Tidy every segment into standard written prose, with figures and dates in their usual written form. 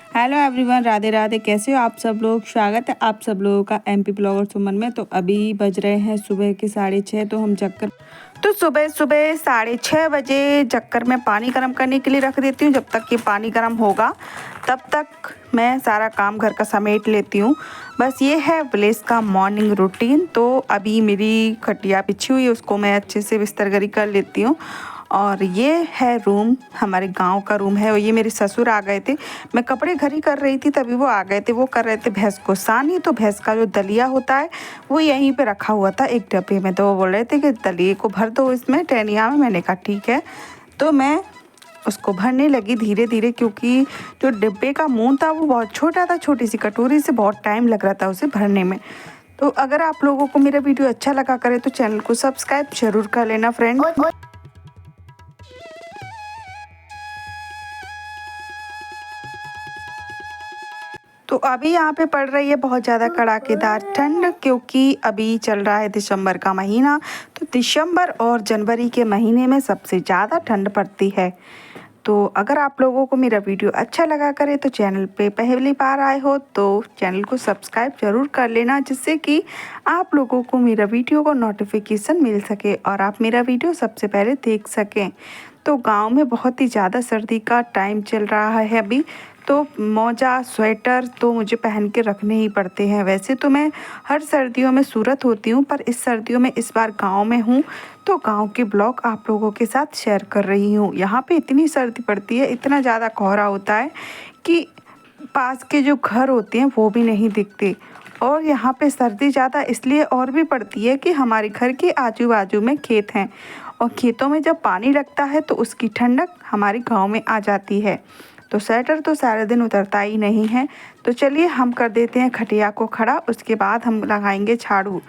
Hello everyone, Radhe Radhe. कैसे हो आप सब लोग? स्वागत है आप सब लोगों का एमपी ब्लॉगर सुमन में। तो अभी बज रहे हैं सुबह के 6:30। तो हम चक्कर सुबह सुबह 6:30 बजे चक्कर में पानी गर्म करने के लिए रख देती हूँ। जब तक ये पानी गर्म होगा तब तक मैं सारा काम घर का समेट लेती हूँ। बस ये है विलेज का मॉर्निंग रूटीन। तो अभी मेरी खटिया बिछी हुई है, उसको मैं अच्छे से बिस्तरगरी कर लेती हूँ। और ये है रूम, हमारे गांव का रूम है। और ये मेरे ससुर आ गए थे, मैं कपड़े घरी कर रही थी तभी वो आ गए थे। वो कर रहे थे भैंस को सानी। तो भैंस का जो दलिया होता है वो यहीं पे रखा हुआ था एक डब्बे में। तो वो बोल रहे थे कि दलिए को भर दो इसमें टैनिया में। मैंने कहा ठीक है। तो मैं उसको भरने लगी धीरे धीरे, क्योंकि जो डिब्बे का मुंह था वो बहुत छोटा था। छोटी सी कटोरी से बहुत टाइम लग रहा था उसे भरने में। तो अगर आप लोगों को मेरा वीडियो अच्छा लगा करे तो चैनल को सब्सक्राइब जरूर कर लेना फ्रेंड। तो अभी यहाँ पे पड़ रही है बहुत ज़्यादा कड़ाकेदार ठंड, क्योंकि अभी चल रहा है दिसंबर का महीना। तो दिसंबर और जनवरी के महीने में सबसे ज़्यादा ठंड पड़ती है। तो अगर आप लोगों को मेरा वीडियो अच्छा लगा करे तो चैनल पे पहली बार आए हो तो चैनल को सब्सक्राइब ज़रूर कर लेना, जिससे कि आप लोगों को मेरा वीडियो का नोटिफिकेशन मिल सके और आप मेरा वीडियो सबसे पहले देख सकें। तो गांव में बहुत ही ज़्यादा सर्दी का टाइम चल रहा है अभी। तो मोजा स्वेटर तो मुझे पहन के रखने ही पड़ते हैं। वैसे तो मैं हर सर्दियों में सूरत होती हूँ, पर इस सर्दियों में इस बार गांव में हूँ तो गांव के ब्लॉग आप लोगों के साथ शेयर कर रही हूँ। यहाँ पे इतनी सर्दी पड़ती है, इतना ज़्यादा कोहरा होता है कि पास के जो घर होते हैं वो भी नहीं दिखते। और यहाँ पे सर्दी ज़्यादा इसलिए और भी पड़ती है कि हमारे घर के आजू बाजू में खेत हैं, और खेतों में जब पानी लगता है तो उसकी ठंडक हमारे गांव में आ जाती है। तो स्वेटर तो सारे दिन उतरता ही नहीं है। तो चलिए हम कर देते हैं खटिया को खड़ा, उसके बाद हम लगाएंगे झाड़ू।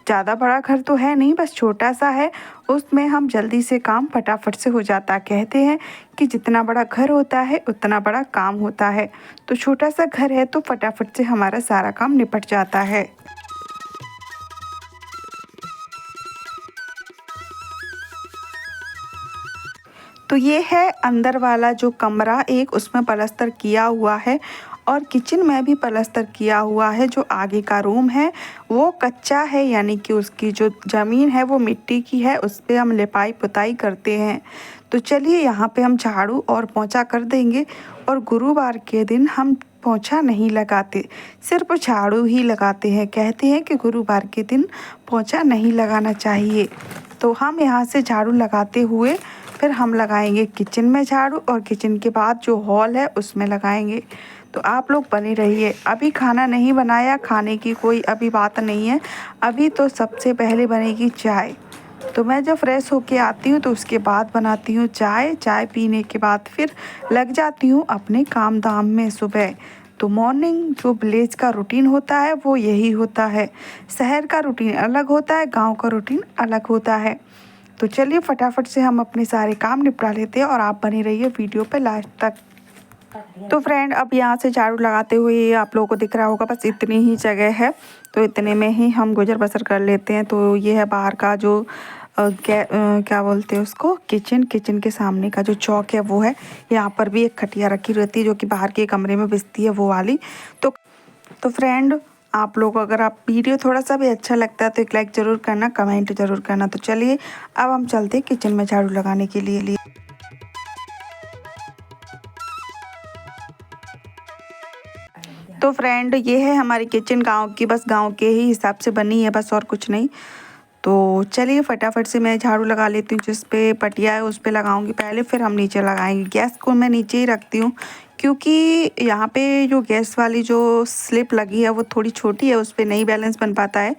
ज़्यादा बड़ा घर तो है नहीं, बस छोटा सा है, उसमें हम जल्दी से काम फटाफट से हो जाता। कहते हैं कि जितना बड़ा घर होता है उतना बड़ा काम होता है। तो छोटा सा घर है तो फटाफट से हमारा सारा काम निपट जाता है। तो ये है अंदर वाला जो कमरा, एक उसमें पलस्तर किया हुआ है और किचन में भी पलस्तर किया हुआ है। जो आगे का रूम है वो कच्चा है, यानी कि उसकी जो ज़मीन है वो मिट्टी की है, उस पर हम लिपाई पुताई करते हैं। तो चलिए यहाँ पे हम झाड़ू और पोंछा कर देंगे। और गुरुवार के दिन हम पोंछा नहीं लगाते, सिर्फ झाड़ू ही लगाते हैं। कहते हैं कि गुरुवार के दिन पोंछा नहीं लगाना चाहिए। तो हम यहाँ से झाड़ू लगाते हुए फिर हम लगाएंगे किचन में झाड़ू, और किचन के बाद जो हॉल है उसमें लगाएंगे। तो आप लोग बने रहिए। अभी खाना नहीं बनाया, खाने की कोई अभी बात नहीं है। अभी तो सबसे पहले बनेगी चाय। तो मैं जब फ्रेश होके आती हूँ तो उसके बाद बनाती हूँ चाय। चाय पीने के बाद फिर लग जाती हूँ अपने काम धाम में सुबह। तो मॉर्निंग जो विलेज का रूटीन होता है वो यही होता है। शहर का रूटीन अलग होता है, गांव का रूटीन अलग होता है। तो चलिए फटाफट से हम अपने सारे काम निपटा लेते हैं और आप बने रहिए वीडियो पे लास्ट तक। तो फ्रेंड अब यहाँ से झाड़ू लगाते हुए आप लोगों को दिख रहा होगा, बस इतनी ही जगह है तो इतने में ही हम गुजर बसर कर लेते हैं। तो ये है बाहर का जो क्या बोलते हैं उसको, किचन। किचन के सामने का जो चौक है वो है। यहाँ पर भी एक खटिया रखी रहती है जो कि बाहर के कमरे में बिछती है, वो वाली। तो फ्रेंड आप लोग अगर आप वीडियो थोड़ा सा भी अच्छा लगता है तो एक लाइक ज़रूर करना, कमेंट ज़रूर करना। तो चलिए अब हम चलते हैं किचन में झाड़ू लगाने के लिए। तो फ्रेंड ये है हमारी किचन गांव की, बस गांव के ही हिसाब से बनी है, बस और कुछ नहीं। तो चलिए फटाफट से मैं झाड़ू लगा लेती हूँ। जिस पे पटिया है उस पे लगाऊंगी पहले, फिर हम नीचे लगाएंगे। गैस को मैं नीचे ही रखती हूँ, क्योंकि यहाँ पे जो गैस वाली जो स्लिप लगी है वो थोड़ी छोटी है, उस पर नहीं बैलेंस बन पाता है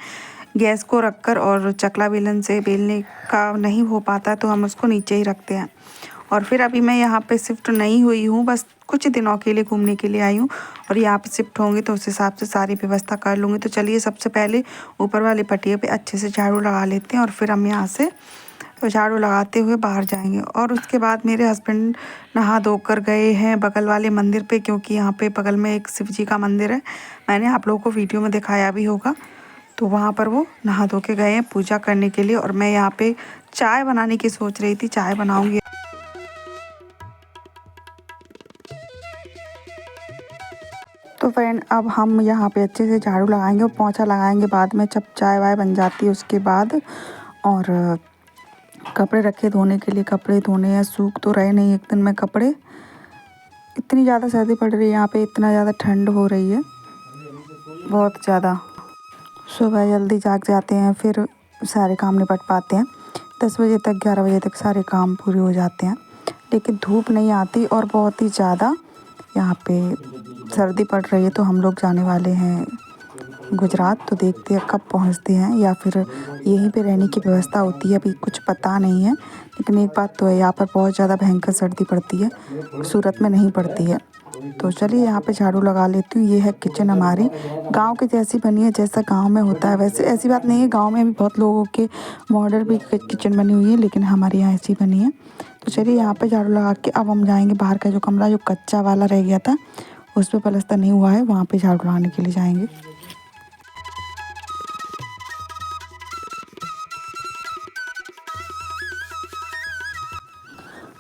गैस को रखकर, और चकला बेलन से बेलने का नहीं हो पाता, तो हम उसको नीचे ही रखते हैं। और फिर अभी मैं यहाँ पे शिफ्ट नहीं हुई हूँ, बस कुछ दिनों के लिए घूमने के लिए आई हूँ, और यहाँ पे शिफ्ट होंगी तो उस हिसाब से सारी व्यवस्था कर लूँगी। तो चलिए सबसे पहले ऊपर वाले पटिए पे अच्छे से झाड़ू लगा लेते हैं, और फिर हम यहाँ से झाड़ू लगाते हुए बाहर जाएंगे। और उसके बाद मेरे हस्बैंड नहा धोकर गए हैं बगल वाले मंदिर पे, क्योंकि यहाँ पे बगल में एक शिव जी का मंदिर है, मैंने आप लोगों को वीडियो में दिखाया भी होगा। तो वहाँ पर वो नहा धो के गए हैं पूजा करने के लिए, और मैं यहाँ पे चाय बनाने की सोच रही थी, चाय बनाऊँगी। तो फ्रेंड अब हम यहाँ पे अच्छे से झाड़ू लगाएंगे और पोंछा लगाएंगे बाद में, जब चाय वाय बन जाती है उसके बाद। और कपड़े रखे धोने के लिए, कपड़े धोने हैं, सूख तो रहे नहीं एक दिन में कपड़े। इतनी ज़्यादा सर्दी पड़ रही है यहाँ पे, इतना ज़्यादा ठंड हो रही है बहुत ज़्यादा। सुबह जल्दी जाग जाते हैं, फिर सारे काम निपट पाते हैं। 10 बजे तक 11 बजे तक सारे काम पूरे हो जाते हैं, लेकिन धूप नहीं आती और बहुत ही ज़्यादा यहाँ पे सर्दी पड़ रही है। तो हम लोग जाने वाले हैं गुजरात, तो देखते हैं कब पहुँचते हैं, या फिर यहीं पे रहने की व्यवस्था होती है, अभी कुछ पता नहीं है। लेकिन एक बात तो है, यहाँ पर बहुत ज़्यादा भयंकर सर्दी पड़ती है, सूरत में नहीं पड़ती है। तो चलिए यहाँ पे झाड़ू लगा लेती हूँ। ये है किचन हमारी, गांव की जैसी बनी है, जैसा गांव में होता है वैसे। ऐसी बात नहीं है, गांव में भी बहुत लोगों के मॉडल भी किचन बनी हुई है, लेकिन हमारे यहाँ ऐसी बनी है। तो चलिए यहाँ पे झाड़ू लगा के अब हम जाएंगे बाहर का जो कमरा जो कच्चा वाला रह गया था, उस पर प्लस्तर नहीं हुआ है, वहाँ पे झाड़ू लगाने के लिए जाएंगे।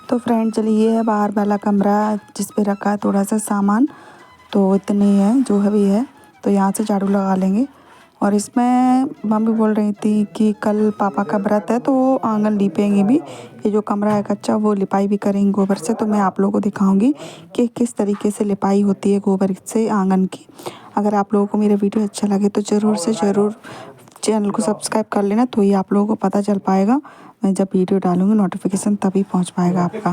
तो फ्रेंड चलिए, ये है बाहर वाला कमरा जिस पे रखा है थोड़ा सा सामान, तो इतने है जो है भी है। तो यहाँ से झाड़ू लगा लेंगे। और इसमें मम्मी बोल रही थी कि कल पापा का व्रत है तो वो आंगन लीपेंगे भी। ये जो कमरा है कच्चा वो लिपाई भी करेंगे गोबर से। तो मैं आप लोगों को दिखाऊंगी कि किस तरीके से लिपाई होती है गोबर से आंगन की। अगर आप लोगों को मेरा वीडियो अच्छा लगे तो ज़रूर से ज़रूर चैनल को सब्सक्राइब कर लेना, तो ये आप लोगों को पता चल पाएगा। मैं जब वीडियो डालूंगी नोटिफिकेशन तभी पहुंच पाएगा आपका।